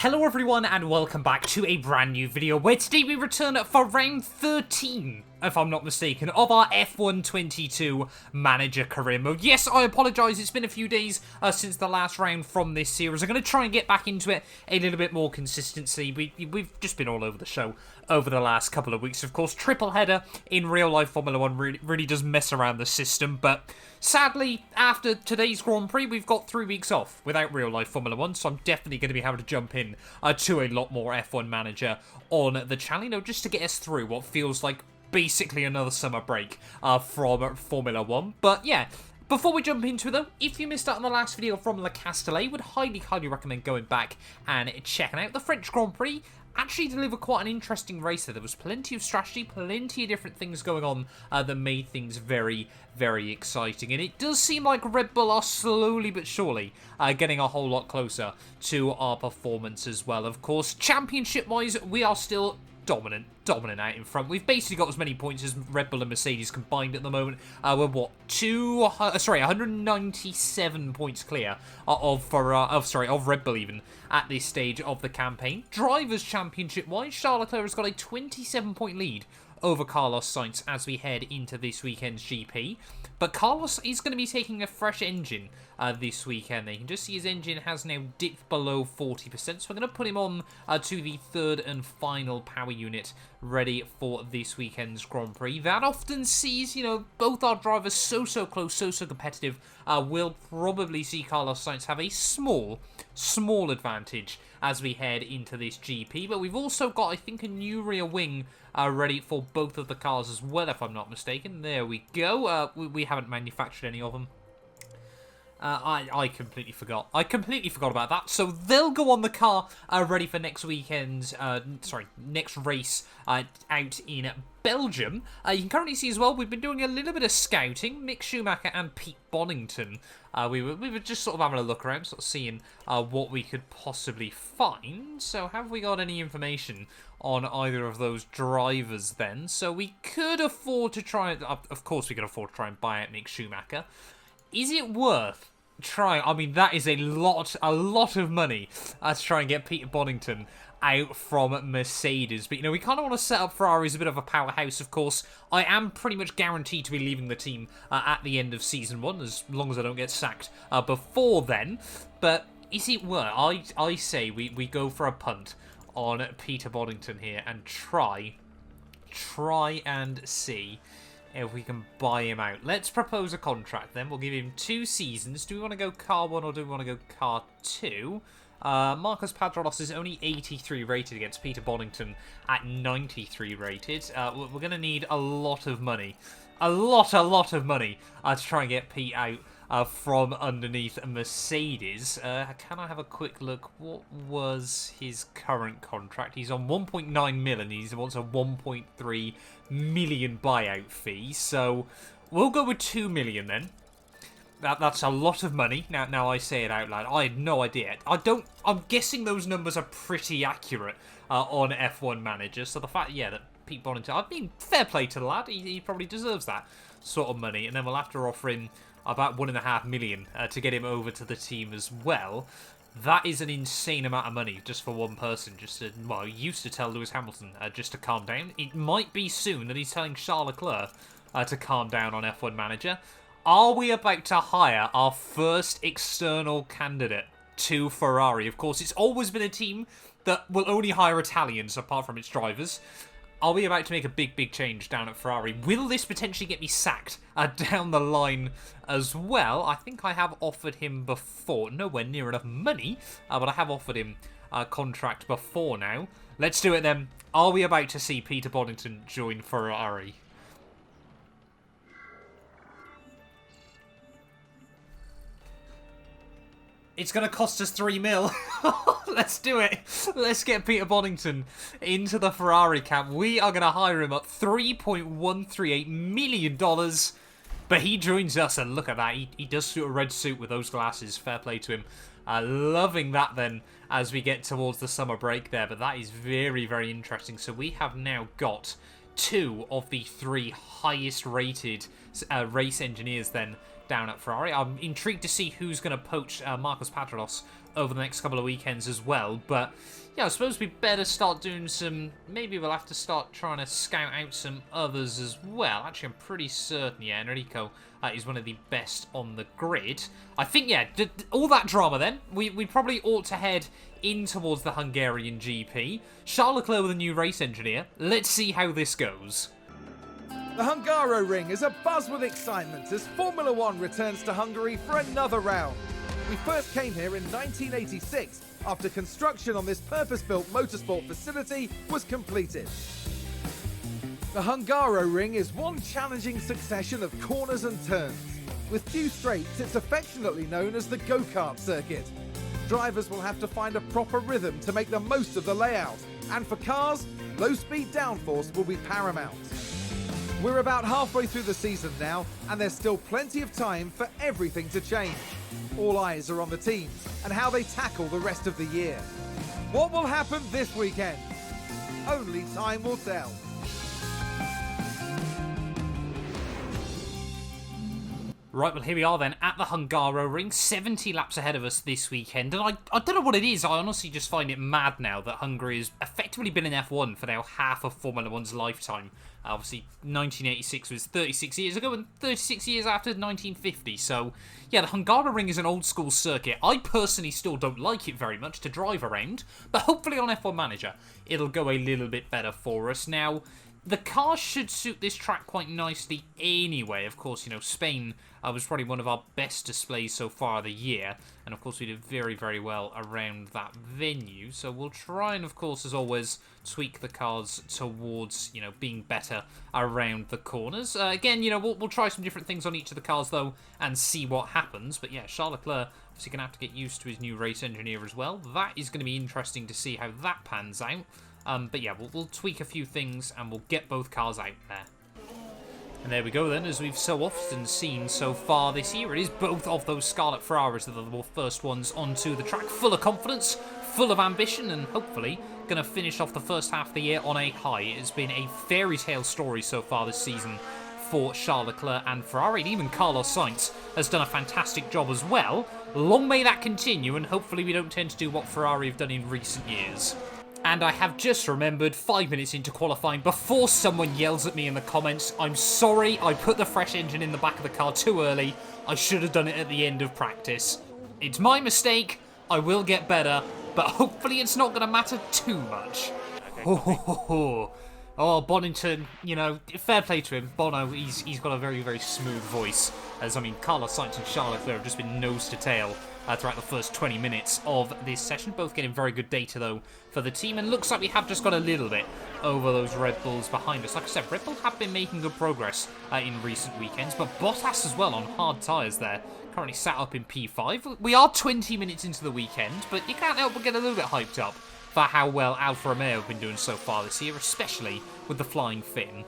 Hello everyone and welcome back to a brand new video where today we return for round 13, if I'm not mistaken, of our F1 22 Manager Career Mode. Yes, I apologise, it's been a few days since the last round from this series. I'm going to try and get back into it a little bit more consistency. We've just been all over the show over the last couple of weeks. Of course, triple header in real life Formula 1 really does mess around the system, but sadly, after today's Grand Prix, we've got 3 weeks off without real life Formula 1, so I'm definitely going to be able to jump in to a lot more F1 Manager on the channel, you know, just to get us through what feels like basically another summer break from Formula 1. But yeah, before we jump into it though, if you missed out on the last video from Le Castellet, would highly recommend going back and checking out the French Grand Prix. Actually delivered quite an interesting race there. There was plenty of strategy, plenty of different things going on that made things very exciting. And it does seem like Red Bull are slowly but surely getting a whole lot closer to our performance as well. Of course, championship-wise, we are still dominant out in front. We've basically got as many points as Red Bull and Mercedes combined at the moment. We're what, 197 points clear of Red Bull even at this stage of the campaign. Drivers' Championship-wise, Charles Leclerc has got a 27-point lead over Carlos Sainz as we head into this weekend's GP. But Carlos is going to be taking a fresh engine this weekend. You can just see his engine has now dipped below 40%, so we're going to put him on to the third and final power unit ready for this weekend's Grand Prix. That often sees, you know, both our drivers so close, so competitive. We'll probably see Carlos Sainz have a small advantage as we head into this GP. But we've also got, I think, a new rear wing ready for both of the cars as well, if I'm not mistaken. There we go. We haven't manufactured any of them. I completely forgot. I completely forgot about that. So they'll go on the car ready for next weekend's, next race out in Belgium. You can currently see as well, we've been doing a little bit of scouting. Mick Schumacher and Pete Bonington. We were just sort of having a look around, sort of seeing what we could possibly find. So have we got any information on either of those drivers then? So we could afford to try, of course we could afford to try and buy out Mick Schumacher. Is it worth trying? I mean, that is a lot of money to try and get Peter Bonington out from Mercedes. But, you know, we kind of want to set up Ferrari as a bit of a powerhouse, of course. I am pretty much guaranteed to be leaving the team at the end of Season 1, as long as I don't get sacked before then. But is it worth? I say we go for a punt on Peter Bonington here and try and see if we can buy him out. Let's propose a contract then. We'll give him 2 seasons. Do we want to go car 1 or do we want to go car 2? Marcos Padrolos is only 83 rated against Peter Bonington at 93 rated. We're going to need a lot of money. A lot of money to try and get Pete out from underneath Mercedes. Can I have a quick look? What was his current contract? He's on 1.9 mil and he wants a 1.3 million buyout fee. So we'll go with 2 million then. That's a lot of money. Now I say it out loud. I had no idea. I'm guessing those numbers are pretty accurate on F1 Manager. So the fact, yeah, that Pete Bonington, I mean, fair play to the lad. He probably deserves that sort of money. And then we'll have to offer him about 1.5 million to get him over to the team as well. That is an insane amount of money just for one person. Just to, well, he used to tell Lewis Hamilton just to calm down. It might be soon that he's telling Charles Leclerc to calm down on F1 Manager. Are we about to hire our first external candidate to Ferrari? Of course, it's always been a team that will only hire Italians apart from its drivers. Are we about to make a big change down at Ferrari? Will this potentially get me sacked down the line as well? I think I have offered him before. Nowhere near enough money, but I have offered him a contract before now. Let's do it then. Are we about to see Peter Bonington join Ferrari? It's going to cost us 3 mil. Let's do it. Let's get Peter Bonington into the Ferrari camp. We are going to hire him at $3.138 million. But he joins us, and look at that. He does suit a red suit with those glasses. Fair play to him. Loving that then as we get towards the summer break there. But that is very interesting. So we have now got 2 of the 3 highest rated race engineers then down at Ferrari. I'm intrigued to see who's going to poach Marcos Patrollos over the next couple of weekends as well. But yeah, I suppose we better start doing some... Maybe we'll have to start trying to scout out some others as well. Actually, I'm pretty certain, yeah, Enrico is one of the best on the grid. I think, yeah, all that drama then, we probably ought to head in towards the Hungarian GP. Charles Leclerc with a new race engineer. Let's see how this goes. The Hungaroring is abuzz with excitement as Formula One returns to Hungary for another round. We first came here in 1986 after construction on this purpose-built motorsport facility was completed. The Hungaroring is one challenging succession of corners and turns. With few straights, it's affectionately known as the go-kart circuit. Drivers will have to find a proper rhythm to make the most of the layout, and for cars, low-speed downforce will be paramount. We're about halfway through the season now, and there's still plenty of time for everything to change. All eyes are on the teams and how they tackle the rest of the year. What will happen this weekend? Only time will tell. Right, well, here we are then at the Hungaroring, 70 laps ahead of us this weekend, and I don't know what it is, I honestly just find it mad now that Hungary has effectively been in F1 for now half of Formula One's lifetime. Obviously, 1986 was 36 years ago, and 36 years after 1950, so yeah, the Hungaroring is an old school circuit. I personally still don't like it very much to drive around, but hopefully on F1 Manager, it'll go a little bit better for us. Now, the car should suit this track quite nicely anyway. Of course, you know, Spain was probably one of our best displays so far of the year. And, of course, we did very, very well around that venue. So we'll try and, of course, as always, tweak the cars towards, you know, being better around the corners. Again, you know, we'll try some different things on each of the cars, though, and see what happens. But, yeah, Charles Leclerc obviously going to have to get used to his new race engineer as well. That is going to be interesting to see how that pans out. But yeah, we'll tweak a few things and we'll get both cars out there. And there we go then, as we've so often seen so far this year. It is both of those Scarlet Ferraris that are the first ones onto the track. Full of confidence, full of ambition, and hopefully going to finish off the first half of the year on a high. It has been a fairy tale story so far this season for Charles Leclerc and Ferrari, and even Carlos Sainz has done a fantastic job as well. Long may that continue, and hopefully we don't tend to do what Ferrari have done in recent years. And I have just remembered 5 minutes into qualifying, before someone yells at me in the comments, I'm sorry, I put the fresh engine in the back of the car too early. I should have done it at the end of practice. It's my mistake, I will get better, but hopefully it's not going to matter too much. Oh, Bonington, you know, fair play to him. Bono, he's got a very, very smooth voice. As, I mean, Carlos Sainz and Charles Leclerc have just been nose to tail throughout the first 20 minutes of this session. Both getting very good data, though, for the team. And looks like we have just got a little bit over those Red Bulls behind us. Like I said, Red Bull have been making good progress in recent weekends. But Bottas as well on hard tyres there. Currently sat up in P5. We are 20 minutes into the weekend, but you can't help but get a little bit hyped up for how well Alfa Romeo have been doing so far this year, especially with the flying fin.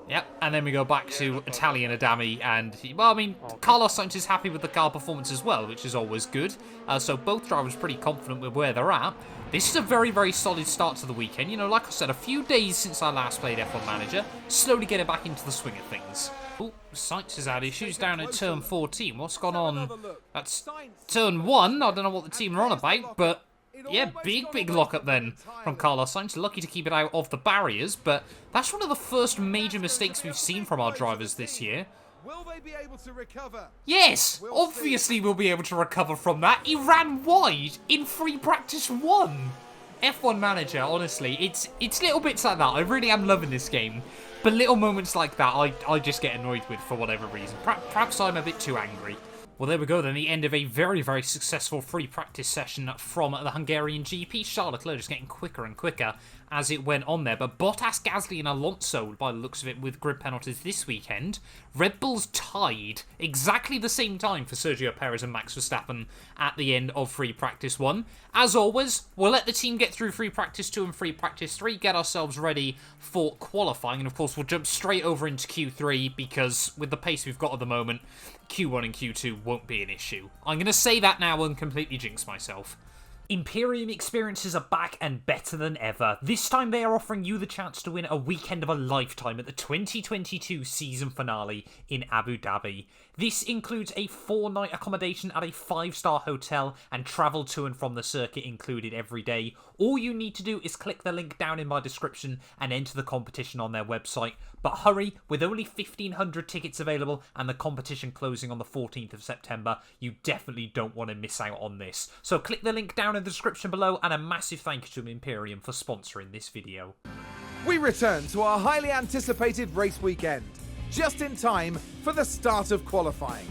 Yep, and then we go back to Italian Adami, and, well, I mean, Carlos Sainz is happy with the car performance as well, which is always good. So both drivers pretty confident with where they're at. This is a very, very solid start to the weekend. You know, like I said, a few days since I last played F1 Manager, slowly getting back into the swing of things. Oh, Sainz has had issues down at turn 14. What's gone on? That's turn 1. I don't know what the team are on about, but yeah, big lock-up then from Carlos Sainz. Lucky to keep it out of the barriers, but that's one of the first major mistakes we've seen from our drivers this year. Will they be able to recover? Yes, obviously we'll be able to recover from that. He ran wide in free practice 1. F1 Manager, honestly, it's little bits like that. I really am loving this game. But little moments like that, I just get annoyed with for whatever reason. Perhaps I'm a bit too angry. Well, there we go then, the end of a very, very successful free practice session from the Hungarian GP. Charles Leclerc just getting quicker and quicker as it went on there. But Bottas, Gasly and Alonso, by the looks of it, with grid penalties this weekend. Red Bulls tied exactly the same time for Sergio Perez and Max Verstappen at the end of free practice 1. As always, we'll let the team get through free practice 2 and free practice 3, get ourselves ready for qualifying, and of course we'll jump straight over into Q3 because with the pace we've got at the moment, Q1 and Q2 won't be an issue. I'm going to say that now and completely jinx myself. Imperium experiences are back and better than ever. This time they are offering you the chance to win a weekend of a lifetime at the 2022 season finale in Abu Dhabi. This includes a 4-night accommodation at a 5-star hotel and travel to and from the circuit included every day. All you need to do is click the link down in my description and enter the competition on their website. But hurry, with only 1,500 tickets available and the competition closing on the 14th of September, you definitely don't want to miss out on this. So click the link down in the description below, and a massive thank you to Imperium for sponsoring this video. We return to our highly anticipated race weekend, just in time for the start of qualifying.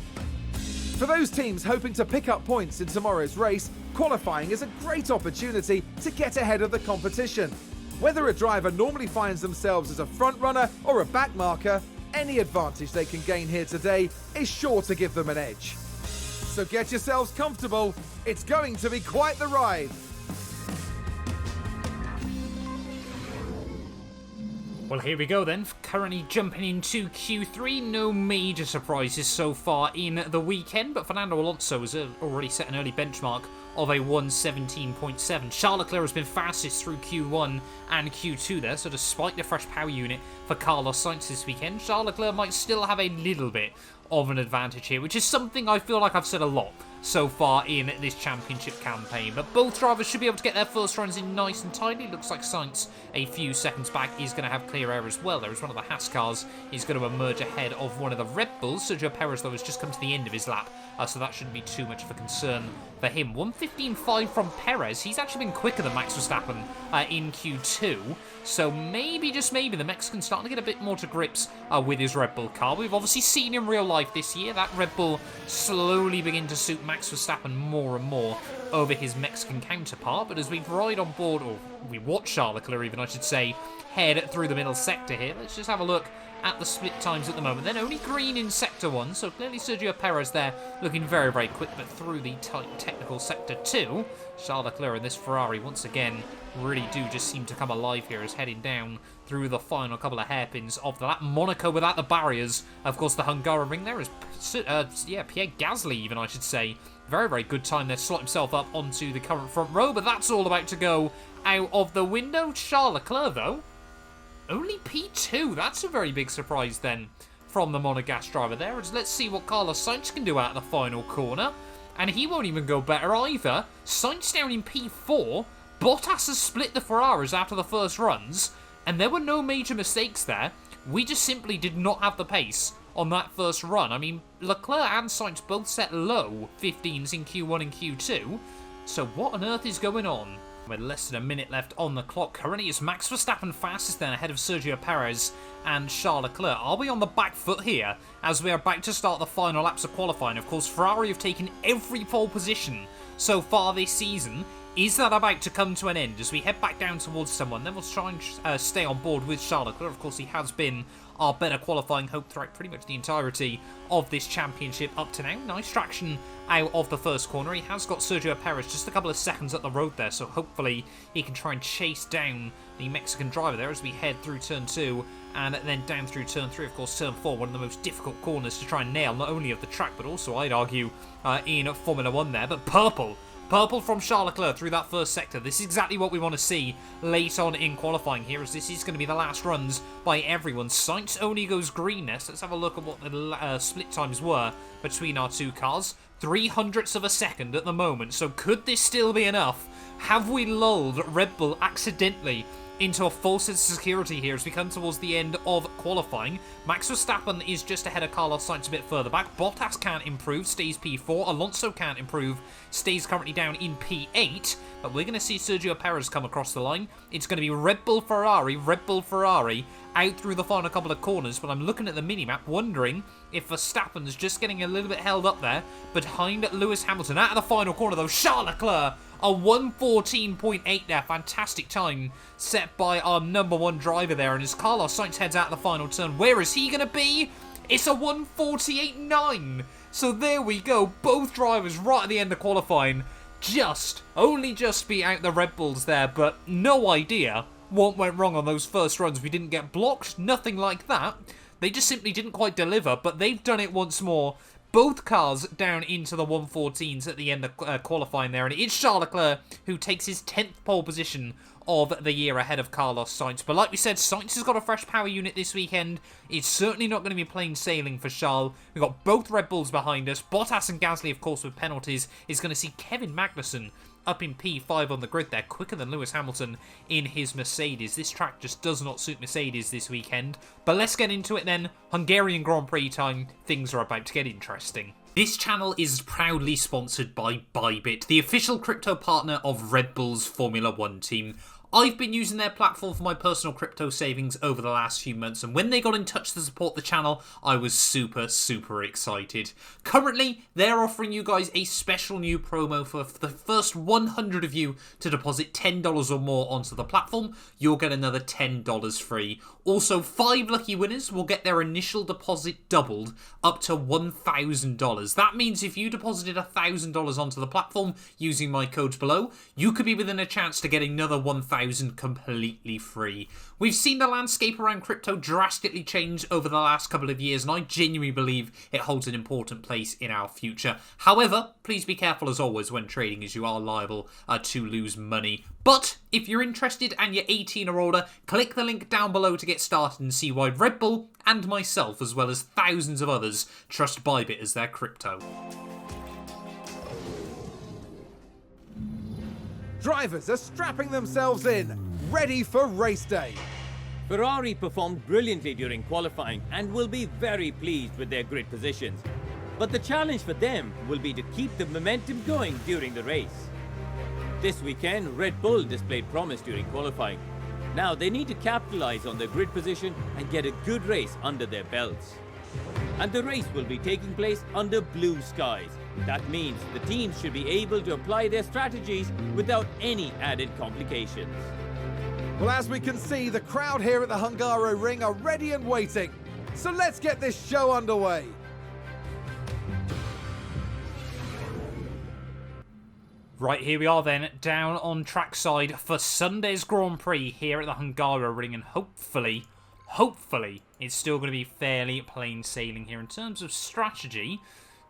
For those teams hoping to pick up points in tomorrow's race, qualifying is a great opportunity to get ahead of the competition. Whether a driver normally finds themselves as a front runner or a back marker, any advantage they can gain here today is sure to give them an edge. So get yourselves comfortable, it's going to be quite the ride. Well, here we go then. Currently jumping into Q3. No major surprises so far in the weekend, but Fernando Alonso has already set an early benchmark of a 1:17.7. Charles Leclerc has been fastest through Q1 and Q2 there, so despite the fresh power unit for Carlos Sainz this weekend, Charles Leclerc might still have a little bit of an advantage here, which is something I feel like I've said a lot so far in this championship campaign. But both drivers should be able to get their first runs in nice and tidy. Looks like Sainz, a few seconds back, is going to have clear air as well. There is one of the Haas cars is going to emerge ahead of one of the Red Bulls. Sergio Perez, though, has just come to the end of his lap, so that shouldn't be too much of a concern for him. 1:15.5 from Perez. He's actually been quicker than Max Verstappen in Q2, so maybe, just maybe, the Mexican's starting to get a bit more to grips with his Red Bull car. We've obviously seen in real life this year that Red Bull slowly begin to suit Max Verstappen more and more over his Mexican counterpart, but as we ride on board, or we watch Charles Leclerc even, I should say, head through the middle sector here, let's just have a look at the split times at the moment. Then only green in Sector 1, so clearly Sergio Perez there looking very, very quick, but through the tight technical Sector 2, Charles Leclerc and this Ferrari once again really do just seem to come alive here as heading down through the final couple of hairpins of the lap. Monaco without the barriers. Of course, the Hungarian ring there is, Pierre Gasly even, I should say. Very, very good time there, slot himself up onto the current front row, but that's all about to go out of the window. Charles Leclerc, though, only P2. That's a very big surprise then from the Monegasque driver there. Let's see what Carlos Sainz can do out of the final corner. And he won't even go better either. Sainz down in P4. Bottas has split the Ferraris after the first runs, and there were no major mistakes there. We just simply did not have the pace on that first run. I mean, Leclerc and Sainz both set low 15s in Q1 and Q2, so what on earth is going on? With less than a minute left on the clock, currently it's Max Verstappen fastest then ahead of Sergio Perez and Charles Leclerc. Are we on the back foot here as we are about to start the final laps of qualifying? Of course, Ferrari have taken every pole position so far this season. Is that about to come to an end as we head back down towards someone? Then we'll try and stay on board with Charles Leclerc. Of course, he has been our better qualifying hope throughout pretty much the entirety of this championship up to now. Nice traction out of the first corner. He has got Sergio Perez just a couple of seconds up the road there, so hopefully he can try and chase down the Mexican driver there as we head through turn 2 and then down through turn 3. Of course, turn 4, one of the most difficult corners to try and nail, not only of the track, but also, I'd argue, in Formula 1 there. But Purple from Charles Leclerc through that first sector. This is exactly what we want to see late on in qualifying here, as this is going to be the last runs by everyone. Sainz only goes green next. Let's have a look at what the split times were between our two cars. 0.03 of a second at the moment, so could this still be enough? Have we lulled Red Bull accidentally into a false sense of security here as we come towards the end of qualifying? Max Verstappen is just ahead of Carlos Sainz a bit further back. Bottas can't improve, stays P4. Alonso can't improve, stays currently down in P8. But we're going to see Sergio Perez come across the line. It's going to be Red Bull Ferrari out through the final couple of corners. But I'm looking at the mini-map, wondering if Verstappen's just getting a little bit held up there behind Lewis Hamilton. Out of the final corner, though, Charles Leclerc, a 1:14.8 there. Fantastic time set by our number one driver there. And as Carlos Sainz heads out of the final turn, where is he going to be? It's a 1:48.9. So there we go. Both drivers right at the end of qualifying only just beat out the Red Bulls there, but no idea what went wrong on those first runs. We didn't get blocked, nothing like that. They just simply didn't quite deliver, but they've done it once more both cars down into the 114s at the end of qualifying there, and it's Charles Leclerc who takes his 10th pole position of the year ahead of Carlos Sainz. But like we said, Sainz has got a fresh power unit this weekend. It's certainly not going to be plain sailing for Charles. We've got both Red Bulls behind us. Bottas and Gasly, of course, with penalties, is going to see Kevin Magnussen up in P5 on the grid there, quicker than Lewis Hamilton in his Mercedes. This track just does not suit Mercedes this weekend. But let's get into it then. Hungarian Grand Prix time. Things are about to get interesting. This channel is proudly sponsored by Bybit, the official crypto partner of Red Bull's Formula 1 team. I've been using their platform for my personal crypto savings over the last few months, and when they got in touch to support the channel, I was super excited. Currently, they're offering you guys a special new promo for the first 100 of you to deposit $10 or more onto the platform. You'll get another $10 free. Also, 5 lucky winners will get their initial deposit doubled up to $1,000. That means if you deposited $1,000 onto the platform using my codes below, you could be within a chance to get another $1,000 completely free. We've seen the landscape around crypto drastically change over the last couple of years, and I genuinely believe it holds an important place in our future. However, please be careful as always when trading, as you are liable to lose money. But if you're interested and you're 18 or older, click the link down below to get started and see why Red Bull and myself, as well as thousands of others, trust Bybit as their crypto. Drivers are strapping themselves in, ready for race day. Ferrari performed brilliantly during qualifying and will be very pleased with their grid positions. But the challenge for them will be to keep the momentum going during the race. This weekend, Red Bull displayed promise during qualifying. Now they need to capitalize on their grid position and get a good race under their belts. And the race will be taking place under blue skies. That means the teams should be able to apply their strategies without any added complications. Well, as we can see, the crowd here at the Hungaroring are ready and waiting. So let's get this show underway. Right, here we are then, down on trackside for Sunday's Grand Prix here at the Hungaroring, and hopefully, it's still going to be fairly plain sailing here. In terms of strategy,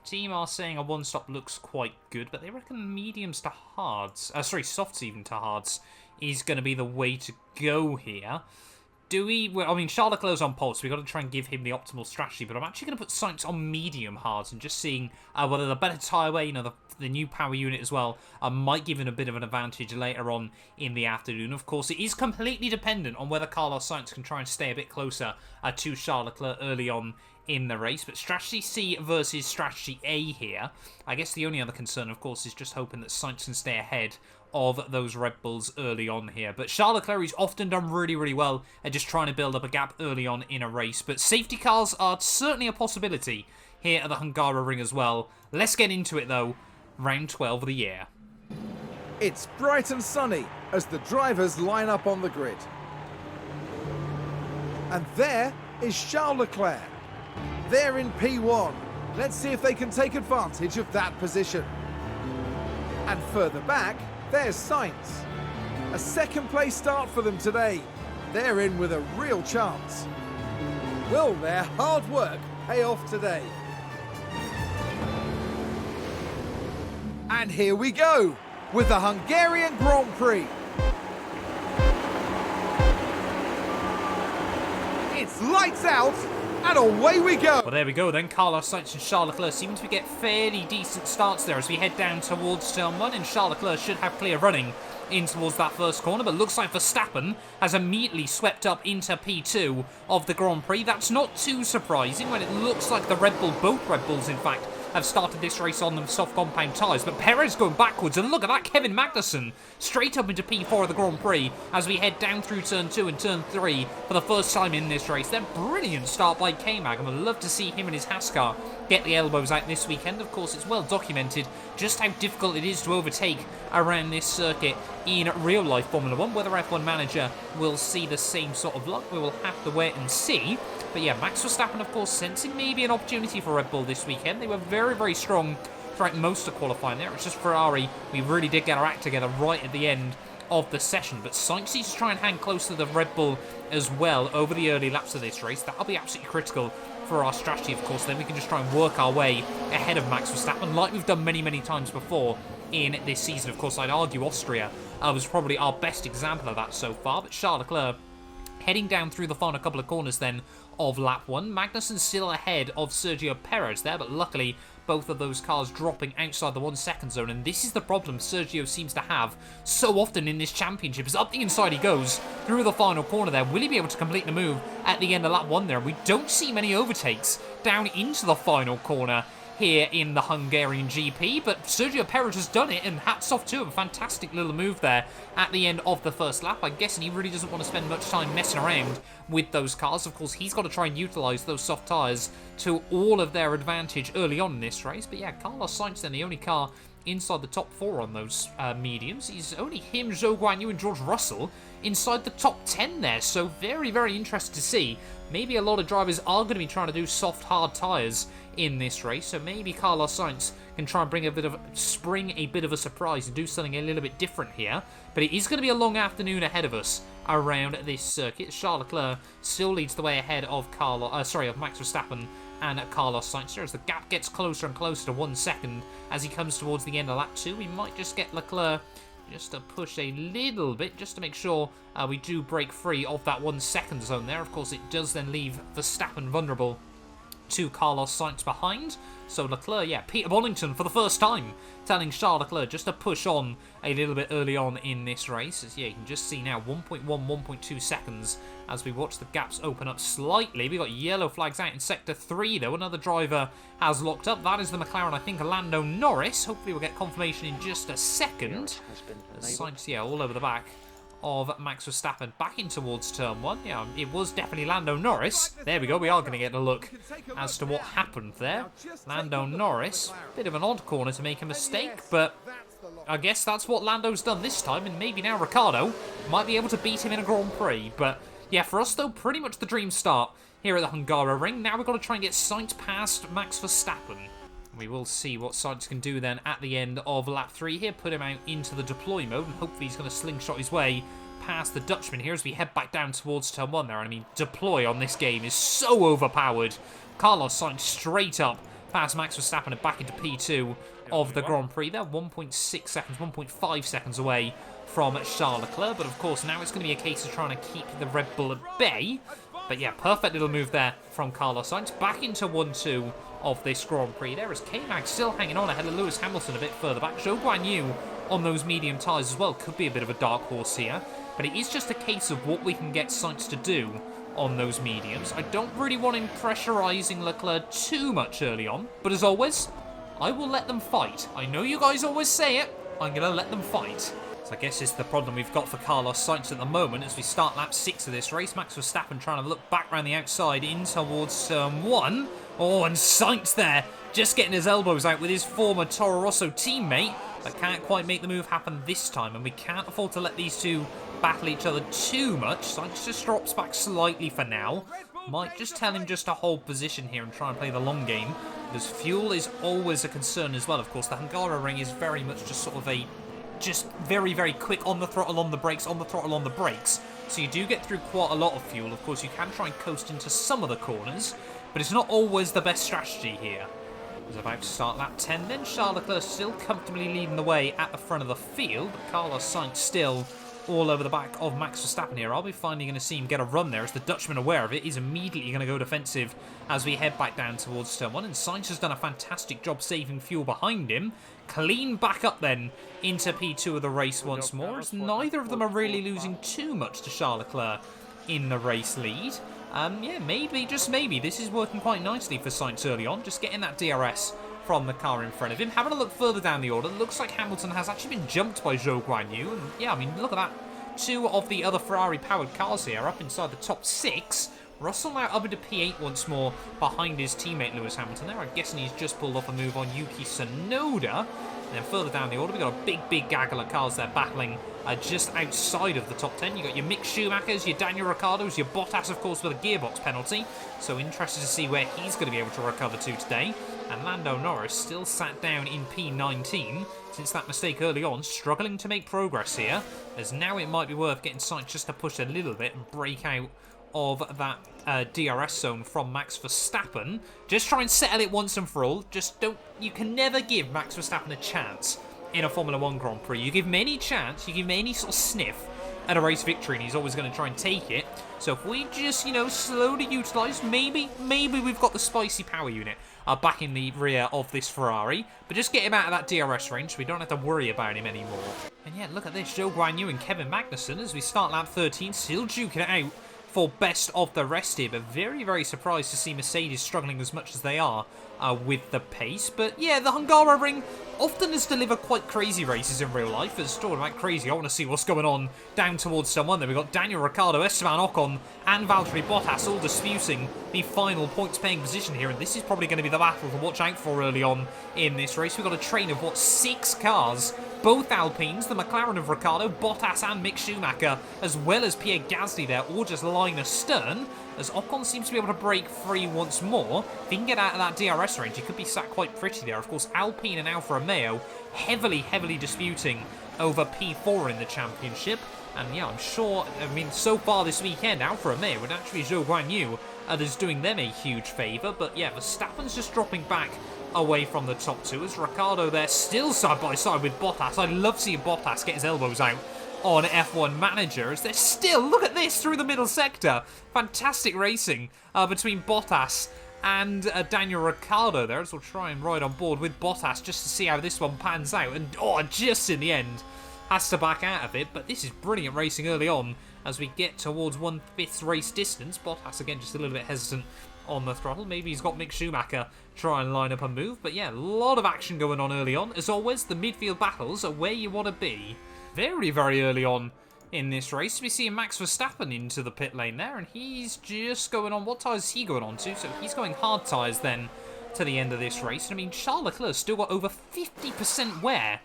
team are saying a one-stop looks quite good, but they reckon mediums to hards, softs even to hards, is going to be the way to go here. Do we... Well, I mean, Charles Leclerc's on pole, so we've got to try and give him the optimal strategy, but I'm actually going to put Sainz on medium hards and just seeing whether the better tyre wear, the new power unit as well, might give him a bit of an advantage later on in the afternoon. Of course, it is completely dependent on whether Carlos Sainz can try and stay a bit closer to Charles Leclerc early on in the race, but strategy C versus strategy A here. I guess the only other concern, of course, is just hoping that Sainz can stay ahead of those Red Bulls early on here. But Charles Leclerc has often done really well at just trying to build up a gap early on in a race. But safety cars are certainly a possibility here at the Hungaroring as well. Let's get into it though. Round 12 of the year. It's bright and sunny as the drivers line up on the grid. And there is Charles Leclerc. They're in P1. Let's see if they can take advantage of that position. And further back, there's Sainz. A second place start for them today. They're in with a real chance. Will their hard work pay off today? And here we go with the Hungarian Grand Prix. It's lights out and away we go. Well, there we go then. Carlos Sainz and Charles Leclerc seem to get fairly decent starts there as we head down towards turn 1, and Charles Leclerc should have clear running in towards that first corner, but looks like Verstappen has immediately swept up into P2 of the Grand Prix. That's not too surprising when it looks like the Red Bull, both Red Bulls in fact, have started this race on them soft compound tyres, but Perez going backwards, and look at that, Kevin Magnussen straight up into P4 of the Grand Prix as we head down through turn 2 and turn 3 for the first time in this race. Then brilliant start by K-Mag, and I'd love to see him and his Haskar get the elbows out this weekend. Of course, it's well documented just how difficult it is to overtake around this circuit in real life Formula 1. Whether F1 Manager will see the same sort of luck, we will have to wait and see. But yeah, Max Verstappen, of course, sensing maybe an opportunity for Red Bull this weekend. They were very strong throughout most of qualifying there. It's just Ferrari, we really did get our act together right at the end of the session. But Sainz needs to try and hang close to the Red Bull as well over the early laps of this race. That'll be absolutely critical for our strategy, of course. Then we can just try and work our way ahead of Max Verstappen, like we've done many, many times before in this season. Of course, I'd argue Austria was probably our best example of that so far, but Charles Leclerc heading down through the final couple of corners then of lap 1. Magnussen's still ahead of Sergio Perez there, but luckily both of those cars dropping outside the 1 second zone, and this is the problem Sergio seems to have so often in this championship, is up the inside he goes through the final corner there. Will he be able to complete the move at the end of lap 1 there? We don't see many overtakes down into the final corner here in the Hungarian GP, but Sergio Perez has done it, and hats off to him. Fantastic little move there at the end of the first lap. I'm guessing he really doesn't want to spend much time messing around with those cars. Of course, he's got to try and utilise those soft tyres to all of their advantage early on in this race. But yeah, Carlos Sainz then, the only car inside the top 4 on those mediums. He's only him, Zhou Guanyu and George Russell inside the top 10 there. So very, very interested to see. Maybe a lot of drivers are going to be trying to do soft, hard tyres in this race. So maybe Carlos Sainz can try and bring a bit of a surprise and do something a little bit different here. But it is going to be a long afternoon ahead of us around this circuit. Charles Leclerc still leads the way ahead of Max Verstappen and Carlos Sainz. As the gap gets closer and closer to 1 second as he comes towards the end of lap 2, we might just get Leclerc just to push a little bit, just to make sure we do break free of that 1 second zone there. Of course, it does then leave Verstappen vulnerable to Carlos Sainz behind. So Leclerc, yeah, Peter Bonington for the first time telling Charles Leclerc just to push on a little bit early on in this race. As, yeah, you can just see now 1.1, 1.2 seconds as we watch the gaps open up slightly. We got yellow flags out in Sector 3 though. Another driver has locked up. That is the McLaren, I think, Lando Norris. Hopefully we'll get confirmation in just a second. Sainz, yeah, all over the back of Max Verstappen back in towards turn 1. Yeah, it was definitely Lando Norris. There we go, we are going to get a look as to what happened there. Lando Norris, bit of an odd corner to make a mistake, but I guess that's what Lando's done this time, and maybe now Ricciardo might be able to beat him in a Grand Prix. But yeah, for us though, pretty much the dream start here at the Hungaroring. Now we've got to try and get Sainz past Max Verstappen. We will see what Sainz can do then at the end of lap 3 here. Put him out into the deploy mode, and hopefully he's going to slingshot his way past the Dutchman here as we head back down towards turn 1 there. And I mean, deploy on this game is so overpowered. Carlos Sainz straight up past Max Verstappen and back into P2 of the Grand Prix there. 1.6 seconds, 1.5 seconds away from Charles Leclerc. But of course, now it's going to be a case of trying to keep the Red Bull at bay. But yeah, perfect little move there from Carlos Sainz. Back into 1-2 of this Grand Prix. There is K-Mag still hanging on ahead of Lewis Hamilton a bit further back. Zhou Guanyu on those medium tyres as well. Could be a bit of a dark horse here. But it is just a case of what we can get Sainz to do on those mediums. I don't really want him pressurising Leclerc too much early on. But as always, I will let them fight. I know you guys always say it. I'm going to let them fight. So I guess it's the problem we've got for Carlos Sainz at the moment as we start lap 6 of this race. Max Verstappen trying to look back around the outside in towards turn 1. Oh, and Sainz there, just getting his elbows out with his former Toro Rosso teammate, but can't quite make the move happen this time, and we can't afford to let these two battle each other too much. Sainz just drops back slightly for now. Might just tell him just to hold position here and try and play the long game, because fuel is always a concern as well. Of course, the Hungaroring is very much just sort of a very, very quick on the throttle, on the brakes, on the throttle, on the brakes. So you do get through quite a lot of fuel. Of course, you can try and coast into some of the corners, but it's not always the best strategy here. He's about to start lap 10 then. Charles Leclerc still comfortably leading the way at the front of the field, but Carlos Sainz still all over the back of Max Verstappen here. I'll be finally going to see him get a run there as the Dutchman, aware of it, is immediately going to go defensive as we head back down towards turn 1. And Sainz has done a fantastic job saving fuel behind him. Clean back up then into P2 of the race once more, as neither of them are really losing too much to Charles Leclerc in the race lead. Yeah, maybe, just maybe, this is working quite nicely for Sainz early on, just getting that DRS from the car in front of him. Having a look further down the order, it looks like Hamilton has actually been jumped by Zhou Guanyu. And yeah, I mean, look at that. 2 of the other Ferrari-powered cars here up inside the top 6. Russell now up into P8 once more behind his teammate Lewis Hamilton there. I'm guessing he's just pulled off a move on Yuki Tsunoda. And then further down the order, we've got a big gaggle of cars there battling just outside of the top 10. You've got your Mick Schumachers, your Daniel Ricciardos, your Bottas, of course, with a gearbox penalty. So interested to see where he's going to be able to recover to today. And Lando Norris still sat down in P19 since that mistake early on, struggling to make progress here. As now it might be worth getting Sainz just to push a little bit and break out of that DRS zone from Max Verstappen. Just try and settle it once and for all. Just don't... You can never give Max Verstappen a chance in a Formula 1 Grand Prix. You give him any chance, you give him any sort of sniff at a race victory, and he's always going to try and take it. So if we just, you know, slowly utilise, maybe we've got the spicy power unit back in the rear of this Ferrari. But just get him out of that DRS range so we don't have to worry about him anymore. And yeah, look at this. Zhou Guanyu and Kevin Magnussen as we start lap 13, still duking it out for best of the rest here. But very, very surprised to see Mercedes struggling as much as they are with the pace. But yeah, the Hungaroring often does deliver quite crazy races in real life. As talking about crazy, I want to see what's going on down towards someone. Then we've got Daniel Ricciardo, Esteban Ocon and Valtteri Bottas all disputing the final points-paying position here. And this is probably going to be the battle to watch out for early on in this race. We've got a train of, what, 6 cars. Both Alpines, the McLaren of Ricciardo, Bottas and Mick Schumacher, as well as Pierre Gasly there, all just line astern, as Ocon seems to be able to break free once more. If he can get out of that DRS range, he could be sat quite pretty there. Of course, Alpine and Alfa Romeo heavily disputing over P4 in the championship. And yeah, I'm sure, I mean, so far this weekend, Alfa Romeo and actually Zhou Guanyu is doing them a huge favour. But yeah, Verstappen's just dropping back away from the top two, as Ricciardo there still side by side with Bottas. I love seeing Bottas get his elbows out on F1 Manager, as they're still, look at this, through the middle sector. Fantastic racing between Bottas and Daniel Ricciardo there, as we'll try and ride on board with Bottas just to see how this one pans out. And just in the end has to back out of it. But this is brilliant racing early on as we get towards 1/5 race distance. Bottas again just a little bit hesitant on the throttle. Maybe he's got Mick Schumacher try and line up a move. But yeah, a lot of action going on early on. As always, the midfield battles are where you want to be. Very, very early on in this race, we see Max Verstappen into the pit lane there, and he's just going on, what tyres is he going on to? So he's going hard tyres then to the end of this race. And I mean, Charles Leclerc still got over 50% wear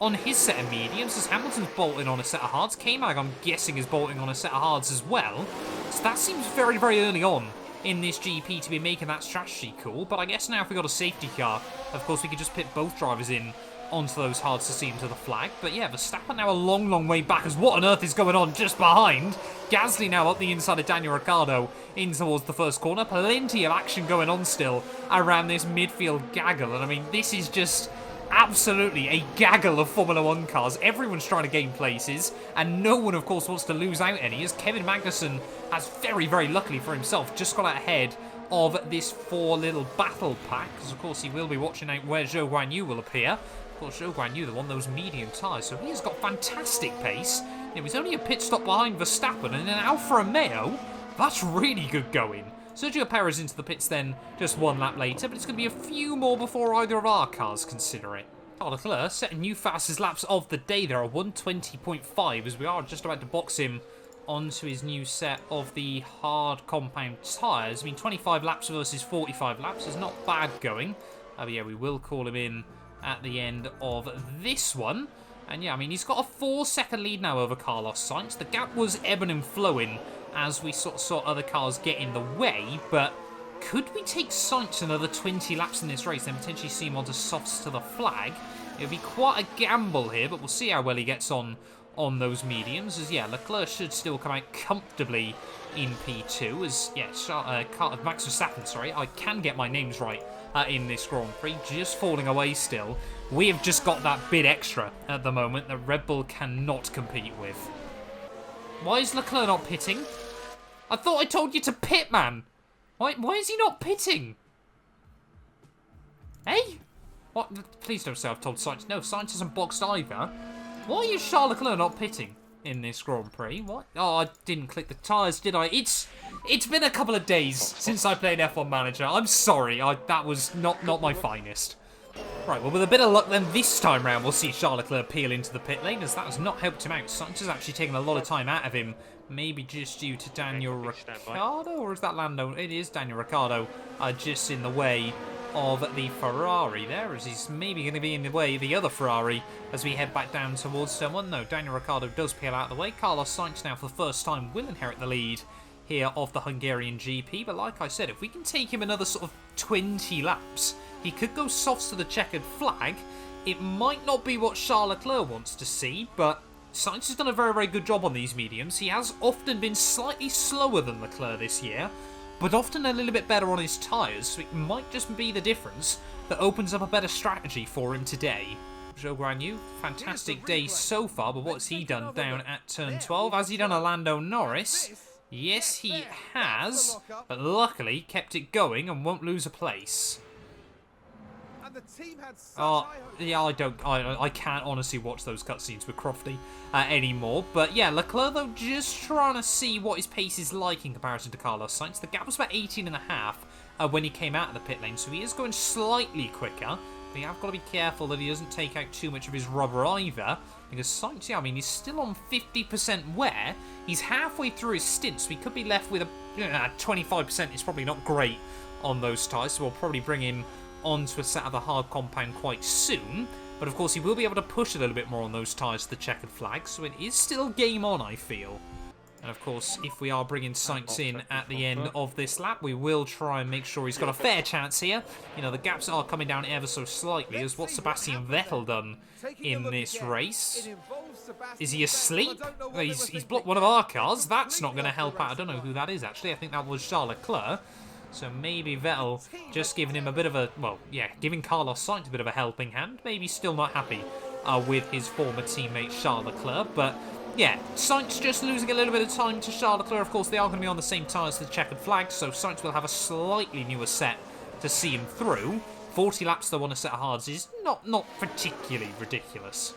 on his set of mediums, as Hamilton's bolting on a set of hards. K-Mag, I'm guessing, is bolting on a set of hards as well. So that seems very, very early on in this GP to be making that strategy call. But I guess now if we got a safety car, of course we could just pit both drivers in onto those hards to see him to the flag. But yeah, Verstappen now a long way back, as what on earth is going on just behind? Gasly now up the inside of Daniel Ricciardo in towards the first corner. Plenty of action going on still around this midfield gaggle. And I mean, this is just absolutely a gaggle of Formula 1 cars. Everyone's trying to gain places, and no one, of course, wants to lose out any, as Kevin Magnussen has very luckily for himself just got out ahead of this 4 little battle pack, because of course he will be watching out where Zhou Guanyu will appear. Of course, Zhou Guanyu, the one those medium tyres, so he's got fantastic pace. It was only a pit stop behind Verstappen, and then Alfa Romeo, that's really good going. Sergio Perez into the pits then just 1 lap later, but it's going to be a few more before either of our cars consider it. Charles Leclerc setting new fastest laps of the day there at 1:20.5, as we are just about to box him onto his new set of the hard compound tyres. I mean, 25 laps versus 45 laps is not bad going. But yeah, we will call him in at the end of this one. And yeah, I mean, he's got a 4-second lead now over Carlos Sainz. The gap was ebbing and flowing as we sort of saw other cars get in the way, but could we take Sainz another 20 laps in this race and potentially see him onto softs to the flag? It would be quite a gamble here, but we'll see how well he gets on those mediums, as yeah, Leclerc should still come out comfortably in P2, as yeah, Max Verstappen, sorry, I can get my names right in this Grand Prix, just falling away still. We have just got that bit extra at the moment that Red Bull cannot compete with. Why is Leclerc not pitting? I thought I told you to pit, man! Why is he not pitting? Hey? What? Please don't say I've told Sainz. No, Sainz isn't boxed either. Why is Charles Leclerc not pitting in this Grand Prix? What? Oh, I didn't click the tyres, did I? It's been a couple of days since I played F1 Manager. I'm sorry, that was not my finest. Right, well, with a bit of luck then this time round, we'll see Charles Leclerc peel into the pit lane, as that has not helped him out. Sainz has actually taken a lot of time out of him, maybe just due to Daniel Ricciardo, or is that Lando? It is Daniel Ricciardo, just in the way of the Ferrari there, as he's maybe going to be in the way of the other Ferrari as we head back down towards someone. No, Daniel Ricciardo does peel out of the way. Carlos Sainz now for the first time will inherit the lead here of the Hungarian GP, but like I said, if we can take him another sort of 20 laps, he could go softs to the checkered flag. It might not be what Charles Leclerc wants to see, but Sainz has done a very, very good job on these mediums. He has often been slightly slower than Leclerc this year, but often a little bit better on his tyres, so it might just be the difference that opens up a better strategy for him today. Zhou Guanyu, fantastic day so far, but what's he done down at turn 12? Has he done a Lando Norris? Yes, he has, but luckily kept it going and won't lose a place. Yeah, I can't honestly watch those cutscenes with Crofty anymore. But yeah, Leclerc though, just trying to see what his pace is like in comparison to Carlos Sainz. The gap was about 18.5 when he came out of the pit lane, so he is going slightly quicker. But you have got to be careful that he doesn't take out too much of his rubber either. Because Sainz, yeah, I mean, he's still on 50% wear. He's halfway through his stint, so he could be left with a 25%. It's probably not great on those tyres, so we'll probably bring him onto a set of the hard compound quite soon. But of course, he will be able to push a little bit more on those tyres to the checkered flag, so it is still game on, I feel. And of course, if we are bringing Sainz in at the end of this lap, we will try and make sure he's got a fair chance here. You know, the gaps are coming down ever so slightly, as what Sebastian Vettel done in this race. Is he asleep? Well, he's blocked one of our cars. That's not going to help out. I don't know who that is, actually. I think that was Charles Leclerc. So maybe Vettel just giving him a bit of a, well, yeah, giving Carlos Sainz a bit of a helping hand. Maybe still not happy with his former teammate Charles Leclerc, but yeah, Sainz just losing a little bit of time to Charles Leclerc. Of course, they are going to be on the same tyres as the checkered flag, so Sainz will have a slightly newer set to see him through. 40 laps though on a set of hards is not particularly ridiculous.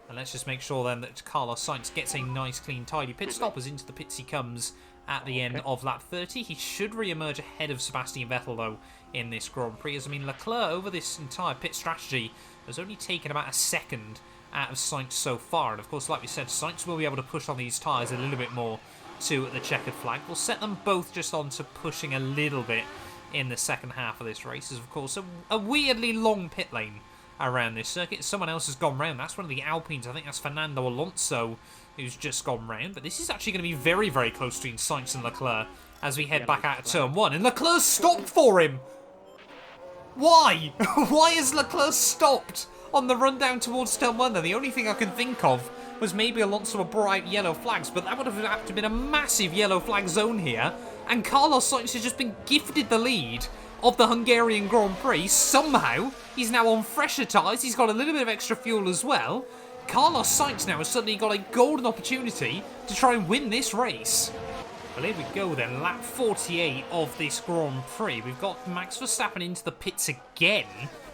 And let's just make sure then that Carlos Sainz gets a nice, clean, tidy pit stop as into the pits he comes at the end of lap 30. He should re-emerge ahead of Sebastian Vettel, though, in this Grand Prix. As I mean, Leclerc, over this entire pit strategy, has only taken about a second out of Sainz so far. And, of course, like we said, Sainz will be able to push on these tyres a little bit more to the checkered flag. We'll set them both just on to pushing a little bit in the second half of this race. As, of course, a weirdly long pit lane around this circuit. Someone else has gone round. That's one of the Alpines. I think that's Fernando Alonso who's just gone round. But this is actually going to be very, very close between Sainz and Leclerc as we head back out of turn 1. And Leclerc stopped for him! Why? Why has Leclerc stopped on the run down towards turn 1 then? The only thing I can think of was maybe Alonso had brought out yellow flags, but that would have had to have been a massive yellow flag zone here. And Carlos Sainz has just been gifted the lead of the Hungarian Grand Prix. Somehow, he's now on fresher tyres. He's got a little bit of extra fuel as well. Carlos Sainz now has suddenly got a golden opportunity to try and win this race. Well, here we go then, lap 48 of this Grand Prix. We've got Max Verstappen into the pits again,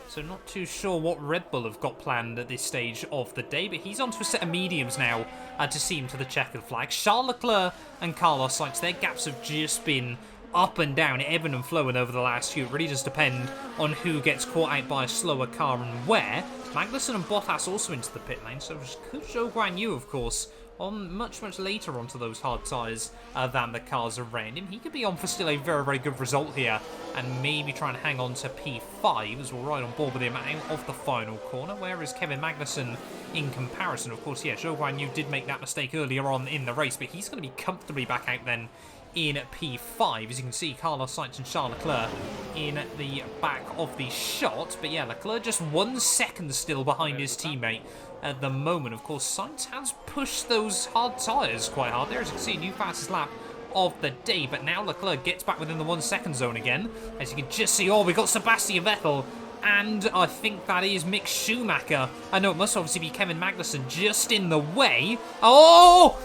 so not too sure what Red Bull have got planned at this stage of the day, but he's onto a set of mediums now to see him to the checkered flag. Charles Leclerc and Carlos Sainz, their gaps have just been up and down, ebbing and flowing over the last few. It really does depend on who gets caught out by a slower car and where. Magnussen and Bottas also into the pit lane, so Zhou Guanyu, of course, on much later onto those hard tyres than the cars around him. He could be on for still a very, very good result here and maybe try and hang on to P5 as we're right on board with him out of the final corner. Whereas Kevin Magnussen, in comparison, of course, yeah, Zhou Guanyu did make that mistake earlier on in the race, but he's going to be comfortably back out then in P5. As you can see, Carlos Sainz and Charles Leclerc in the back of the shot. But yeah, Leclerc just 1 second still behind his teammate at the moment. Of course, Sainz has pushed those hard tyres quite hard there. As you can see, new fastest lap of the day. But now Leclerc gets back within the 1 second zone again. As you can just see, oh, we got Sebastian Vettel. And I think that is Mick Schumacher. I know it must obviously be Kevin Magnussen just in the way. Oh,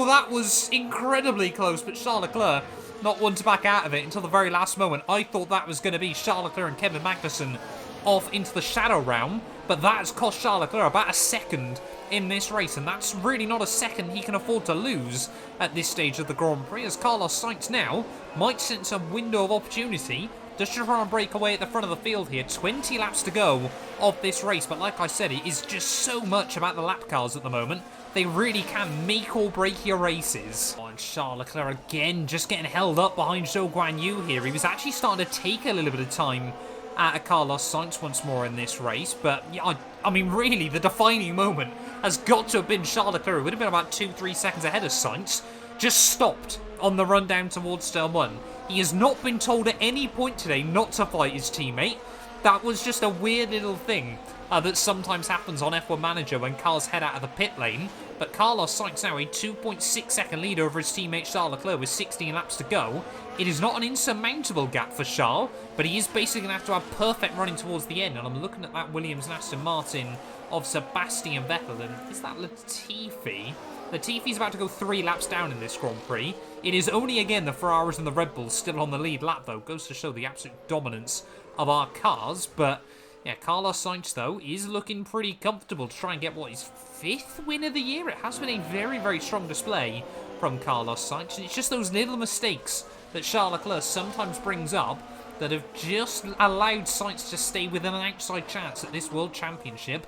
that was incredibly close. But Charles Leclerc not one to back out of it until the very last moment. I thought that was going to be Charles Leclerc and Kevin Magnussen off into the shadow realm. But that has cost Charles Leclerc about a second in this race. And that's really not a second he can afford to lose at this stage of the Grand Prix. As Carlos Sainz now might sense a window of opportunity just to try and break away at the front of the field here. 20 laps to go of this race, but like I said, it is just so much about the lap cars at the moment. They really can make or break your races. Oh, and Charles Leclerc again just getting held up behind Zhou Guanyu here. He was actually starting to take a little bit of time out of Carlos Sainz once more in this race, but yeah, I mean, really, the defining moment has got to have been Charles Leclerc. It would have been about 2-3 seconds ahead of Sainz. Just stopped on the run down towards turn 1. He has not been told at any point today not to fight his teammate. that was just a weird little thing that sometimes happens on F1 Manager when cars head out of the pit lane. But Carlos Sainz now a 2.6 second lead over his teammate Charles Leclerc with 16 laps to go. It is not an insurmountable gap for Charles, but he is basically going to have perfect running towards the end. And I'm looking at that Williams and Aston Martin of Sebastian Vettel, and is that Latifi? Latifi's about to go 3 laps down in this Grand Prix. It is only again the Ferraris and the Red Bulls still on the lead lap though. Goes to show the absolute dominance of our cars, but yeah, Carlos Sainz, though, is looking pretty comfortable to try and get, what, his 5th win of the year? It has been a very, very strong display from Carlos Sainz. It's just those little mistakes that Charles Leclerc sometimes brings up that have just allowed Sainz to stay within an outside chance at this World Championship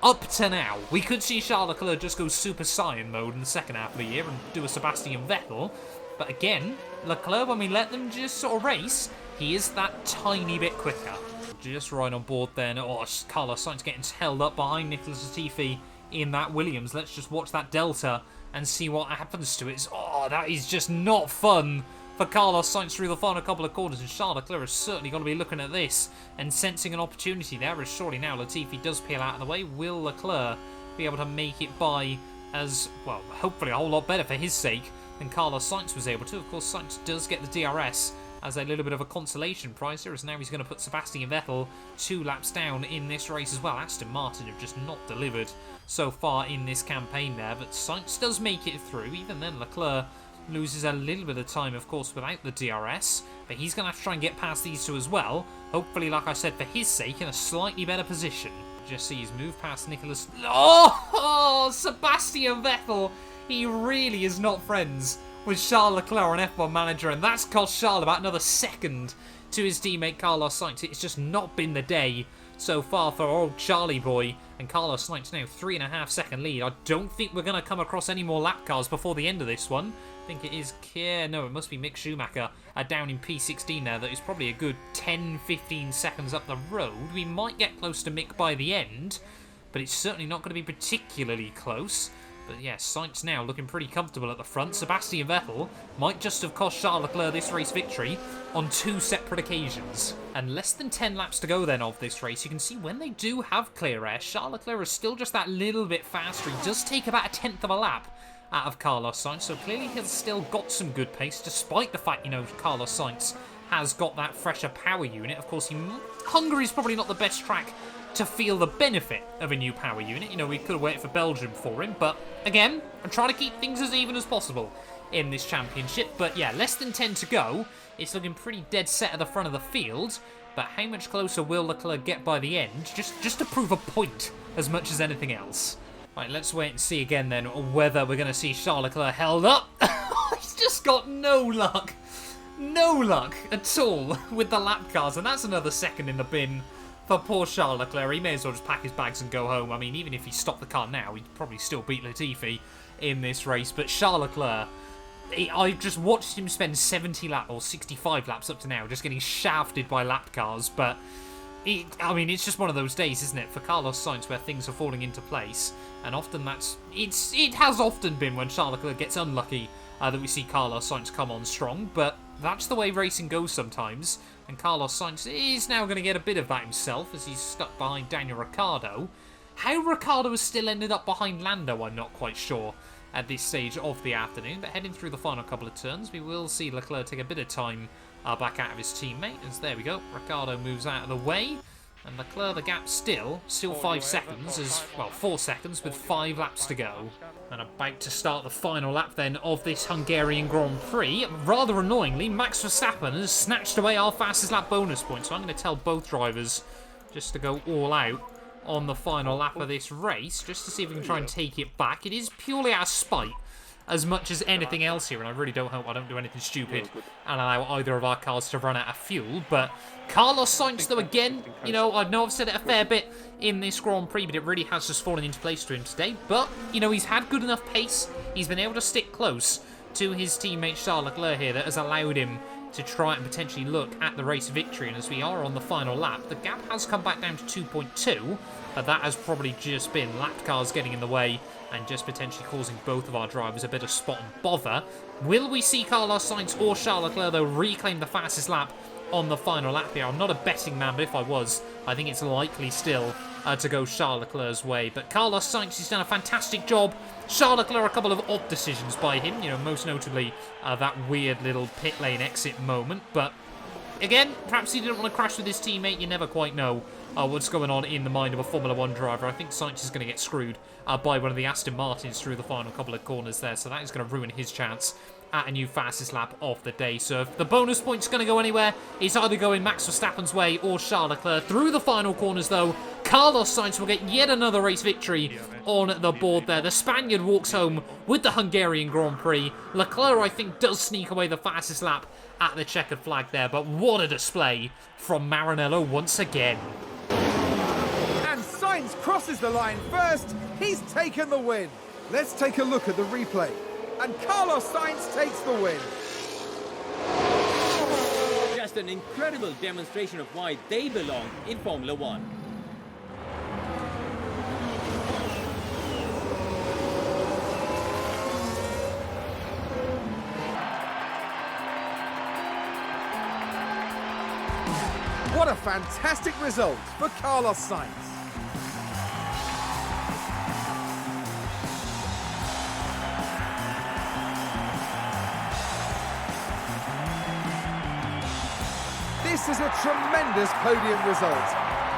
up to now. We could see Charles Leclerc just go Super Saiyan mode in the second half of the year and do a Sebastian Vettel. But again, Leclerc, when we let them just sort of race, he is that tiny bit quicker. Just right on board then. Oh, Carlos Sainz getting held up behind Nicholas Latifi in that Williams. Let's just watch that Delta and see what happens to it. Oh, that is just not fun for Carlos Sainz through the final couple of corners. And Charles Leclerc is certainly going to be looking at this and sensing an opportunity there. As surely now Latifi does peel out of the way. Will Leclerc be able to make it by as, well, hopefully a whole lot better for his sake than Carlos Sainz was able to. Of course, Sainz does get the DRS as a little bit of a consolation prize here, as now he's going to put Sebastian Vettel 2 laps down in this race as well. Aston Martin have just not delivered so far in this campaign there, but Sainz does make it through. Even then, Leclerc loses a little bit of time, of course, without the DRS, but he's going to have to try and get past these two as well. Hopefully, like I said, for his sake, in a slightly better position. Just see he's moved past Nicholas. Oh, Sebastian Vettel! He really is not friends with Charles Leclerc on F1 Manager, and that's cost Charles about another second to his teammate Carlos Sainz. It's just not been the day so far for old Charlie boy, and Carlos Sainz now 3.5 second lead. I don't think we're going to come across any more lap cars before the end of this one. I think it is no, it must be Mick Schumacher down in P16 there. That is probably a good 10-15 seconds up the road. We might get close to Mick by the end, but it's certainly not going to be particularly close. But yeah, Sainz now looking pretty comfortable at the front. Sebastian Vettel might just have cost Charles Leclerc this race victory on 2 separate occasions. And less than 10 laps to go then of this race. You can see when they do have clear air, Charles Leclerc is still just that little bit faster. He does take about 1/10 of a lap out of Carlos Sainz, so clearly he's still got some good pace, despite the fact, you know, Carlos Sainz has got that fresher power unit. Of course, Hungary's probably not the best track to feel the benefit of a new power unit. You know, we could have waited for Belgium for him, but again, I'm trying to keep things as even as possible in this championship. But yeah, less than 10 to go. It's looking pretty dead set at the front of the field, but how much closer will Leclerc get by the end? Just to prove a point as much as anything else. Right, let's wait and see again then whether we're going to see Charles Leclerc held up. He's just got no luck. No luck at all with the lap cars, and that's another second in the bin for poor Charles Leclerc. He may as well just pack his bags and go home. I mean, even if he stopped the car now, he'd probably still beat Latifi in this race. But Charles Leclerc, I just watched him spend 70 laps, or 65 laps up to now, just getting shafted by lap cars. But, I mean, it's just one of those days, isn't it, for Carlos Sainz, where things are falling into place. And often it has often been when Charles Leclerc gets unlucky that we see Carlos Sainz come on strong. But that's the way racing goes sometimes. And Carlos Sainz is now going to get a bit of that himself as he's stuck behind Daniel Ricciardo. How Ricciardo has still ended up behind Lando, I'm not quite sure at this stage of the afternoon. But heading through the final couple of turns, we will see Leclerc take a bit of time back out of his teammate. As there we go, Ricciardo moves out of the way. And Leclerc, the gap still 5 seconds, as well, 4 seconds with 5 laps to go. And about to start the final lap then of this Hungarian Grand Prix. Rather annoyingly, Max Verstappen has snatched away our fastest lap bonus point. So I'm going to tell both drivers just to go all out on the final lap of this race, just to see if we can try and take it back. It is purely out of spite as much as anything else here, and I really don't hope I don't do anything stupid and allow either of our cars to run out of fuel. But Carlos Sainz, though, again, you know I've said it a fair bit in this Grand Prix, but it really has just fallen into place to him today. But, you know, he's had good enough pace. He's been able to stick close to his teammate Charles Leclerc here that has allowed him to try and potentially look at the race victory. And as we are on the final lap, the gap has come back down to 2.2, but that has probably just been lap cars getting in the way and just potentially causing both of our drivers a bit of spot and bother. Will we see Carlos Sainz or Charles Leclerc, though, reclaim the fastest lap on the final lap here. I'm not a betting man, but if I was, I think it's likely still to go Charles Leclerc's way. But Carlos Sainz has done a fantastic job. Charles Leclerc, a couple of odd decisions by him, you know, most notably that weird little pit lane exit moment. But again, perhaps he didn't want to crash with his teammate. You never quite know what's going on in the mind of a Formula 1 driver. I think Sainz is going to get screwed by one of the Aston Martins through the final couple of corners there. So that is going to ruin his chance at a new fastest lap of the day. So if the bonus point's going to go anywhere, it's either going Max Verstappen's way or Charles Leclerc. Through the final corners, though, Carlos Sainz will get yet another race victory on the board there. The Spaniard walks home with the Hungarian Grand Prix. Leclerc, I think, does sneak away the fastest lap at the checkered flag there. But what a display from Maranello once again. And Sainz crosses the line first. He's taken the win. Let's take a look at the replay. And Carlos Sainz takes the win. Just an incredible demonstration of why they belong in Formula 1. What a fantastic result for Carlos Sainz. This is a tremendous podium result.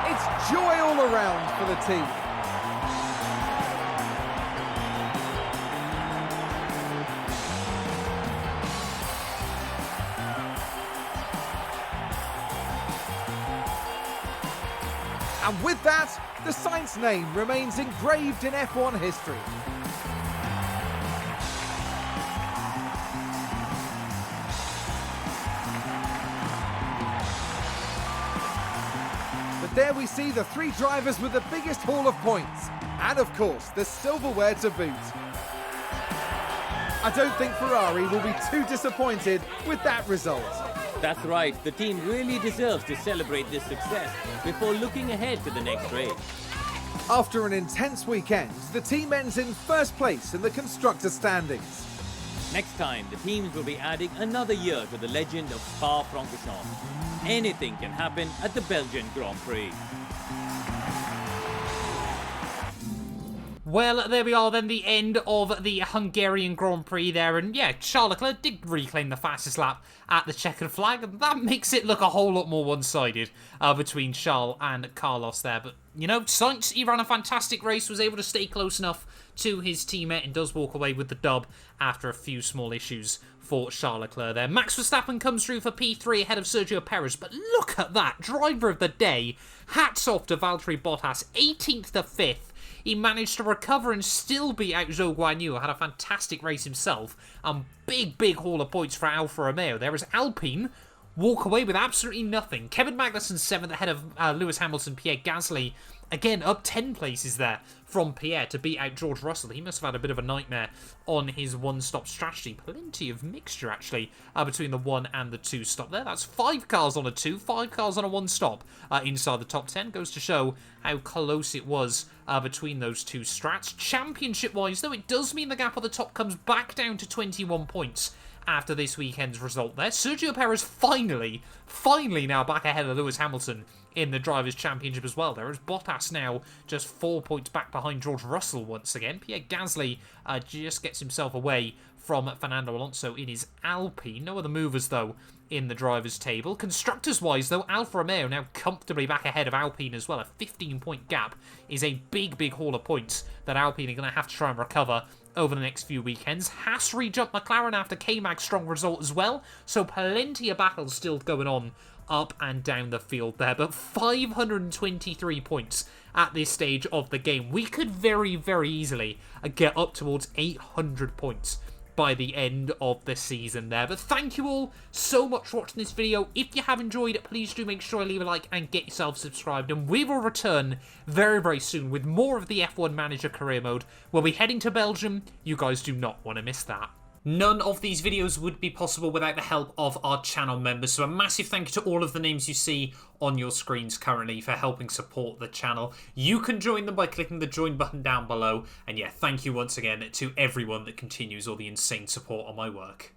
It's joy all around for the team. And with that, the Sainz name remains engraved in F1 history. But there we see the three drivers with the biggest haul of points. And of course, the silverware to boot. I don't think Ferrari will be too disappointed with that result. That's right, the team really deserves to celebrate this success before looking ahead to the next race. After an intense weekend, the team ends in first place in the constructor standings. Next time, the teams will be adding another year to the legend of Spa-Francorchamps. Anything can happen at the Belgian Grand Prix. Well, there we are then, the end of the Hungarian Grand Prix there. And yeah, Charles Leclerc did reclaim the fastest lap at the checkered flag. And that makes it look a whole lot more one-sided between Charles and Carlos there. But, you know, Sainz, he ran a fantastic race, was able to stay close enough to his teammate and does walk away with the dub after a few small issues for Charles Leclerc there. Max Verstappen comes through for P3 ahead of Sergio Perez. But look at that, driver of the day. Hats off to Valtteri Bottas, 18th to 5th. He managed to recover and still beat out Zhou Guanyu. Had a fantastic race himself. Big haul of points for Alfa Romeo. There is Alpine walk away with absolutely nothing. Kevin Magnussen 7th ahead of Lewis Hamilton, Pierre Gasly. Again, up 10 places there from Pierre to beat out George Russell. He must have had a bit of a nightmare on his one-stop strategy. Plenty of mixture, actually, between the 1 and the 2 stop there. That's 5 cars on a 2, 5 cars on a 1 stop inside the top 10. Goes to show how close it was between those two strats. Championship-wise, though, it does mean the gap at the top comes back down to 21 points after this weekend's result there. Sergio Perez finally now back ahead of Lewis Hamilton in the Drivers' Championship as well. There is Bottas now just 4 points back behind George Russell once again. Pierre Gasly just gets himself away from Fernando Alonso in his Alpine. No other movers, though, in the drivers' table. Constructors-wise, though, Alfa Romeo now comfortably back ahead of Alpine as well. A 15-point gap is a big haul of points that Alpine are going to have to try and recover over the next few weekends. Haas rejumped McLaren after K-Mag's strong result as well, so plenty of battles still going on up and down the field there, but 523 points at this stage of the game. We could very easily get up towards 800 points by the end of the season there. But thank you all so much for watching this video. If you have enjoyed it, please do make sure to leave a like and get yourself subscribed, and we will return very soon with more of the F1 Manager career mode. We'll be heading to Belgium. You guys do not want to miss that. None of these videos would be possible without the help of our channel members, so a massive thank you to all of the names you see on your screens currently for helping support the channel. You can join them by clicking the join button down below, and yeah, thank you once again to everyone that continues all the insane support on my work.